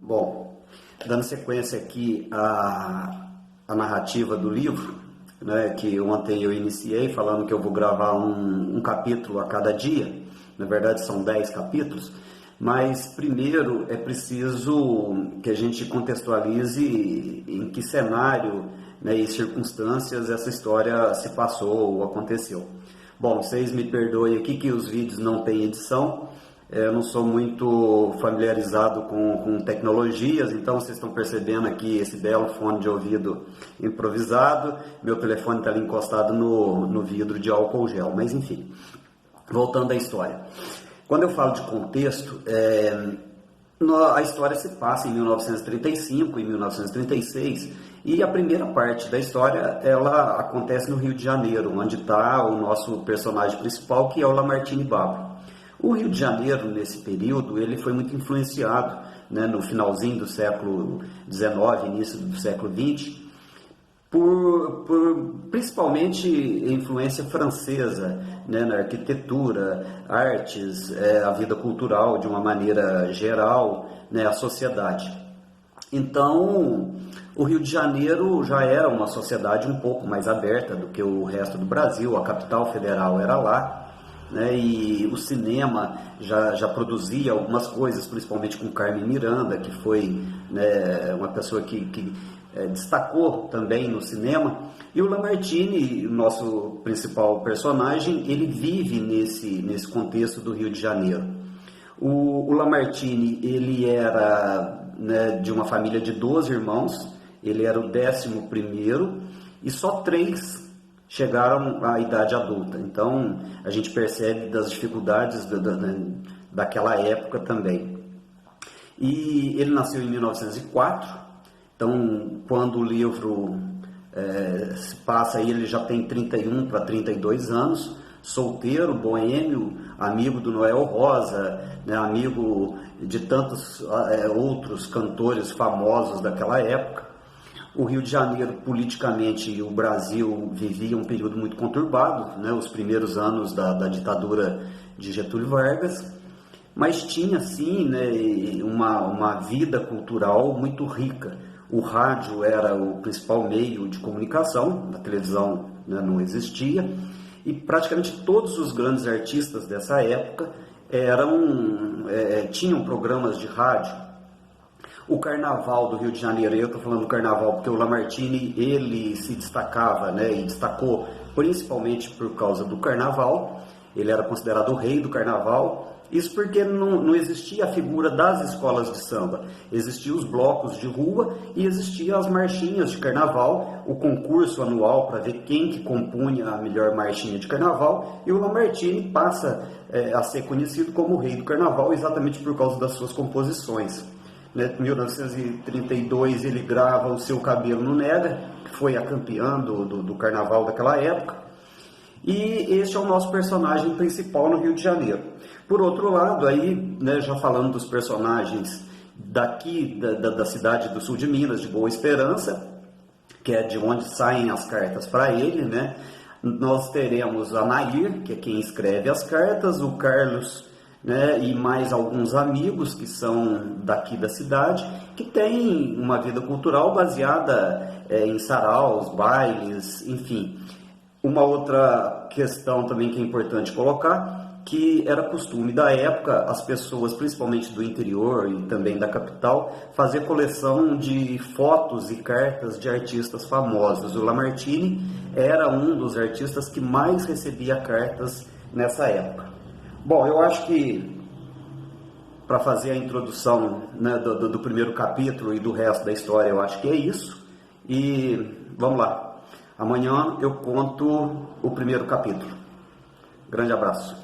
Bom, dando sequência aqui a narrativa do livro, né, que ontem eu iniciei falando que eu vou gravar um capítulo a cada dia, na verdade são 10 capítulos, mas primeiro é preciso que a gente contextualize em que cenário, né, e circunstâncias essa história se passou ou aconteceu. Bom, vocês me perdoem aqui que os vídeos não têm edição. Eu não sou muito familiarizado com tecnologias, então vocês estão percebendo aqui esse belo fone de ouvido improvisado. Meu telefone está ali encostado no vidro de álcool gel, mas enfim, voltando à história. Quando eu falo de contexto, a história se passa em 1935, em 1936, e a primeira parte da história ela acontece no Rio de Janeiro, onde está o nosso personagem principal, que é o Lamartine Babo. O Rio de Janeiro, nesse período, ele foi muito influenciado, né, no finalzinho do século XIX, início do século XX, por principalmente influência francesa, né, na arquitetura, artes, a vida cultural de uma maneira geral, né, a sociedade. Então, o Rio de Janeiro já era uma sociedade um pouco mais aberta do que o resto do Brasil, a capital federal era lá, né, e o cinema já produzia algumas coisas, principalmente com Carmen Miranda, que foi, né, uma pessoa que destacou também no cinema. E o Lamartine, nosso principal personagem, ele vive nesse contexto do Rio de Janeiro. O Lamartine, ele era, né, de uma família de 12 irmãos, ele era o 11º, e só 3 chegaram à idade adulta. Então, a gente percebe das dificuldades daquela época também. E ele nasceu em 1904, então, quando o livro se passa aí, ele já tem 31 para 32 anos, solteiro, boêmio, amigo do Noel Rosa, né, amigo de tantos outros cantores famosos daquela época. O Rio de Janeiro, politicamente, e o Brasil vivia um período muito conturbado, né, os primeiros anos da ditadura de Getúlio Vargas, mas tinha, sim, né, uma vida cultural muito rica. O rádio era o principal meio de comunicação, a televisão, né, não existia, e praticamente todos os grandes artistas dessa época tinham programas de rádio. O Carnaval do Rio de Janeiro, eu estou falando do Carnaval porque o Lamartine, ele se destacava, né, e destacou principalmente por causa do Carnaval. Ele era considerado o rei do Carnaval, isso porque não existia a figura das escolas de samba, existiam os blocos de rua e existiam as marchinhas de Carnaval, o concurso anual para ver quem que compunha a melhor marchinha de Carnaval, e o Lamartine passa a ser conhecido como o rei do Carnaval exatamente por causa das suas composições. Em 1932 ele grava O Seu Cabelo Não Nega, que foi a campeã do carnaval daquela época, e este é o nosso personagem principal no Rio de Janeiro. Por outro lado, aí, né, já falando dos personagens daqui da cidade do sul de Minas, de Boa Esperança, que é de onde saem as cartas para ele, né, nós teremos a Nair, que é quem escreve as cartas, o Carlos, né, e mais alguns amigos que são daqui da cidade, que têm uma vida cultural baseada em saraus, bailes, enfim. Uma outra questão também que é importante colocar, que era costume da época, as pessoas, principalmente do interior e também da capital, fazer coleção de fotos e cartas de artistas famosos. O Lamartine era um dos artistas que mais recebia cartas nessa época. Bom, eu acho que para fazer a introdução, né, do primeiro capítulo e do resto da história, eu acho que é isso. E vamos lá. Amanhã eu conto o primeiro capítulo. Grande abraço.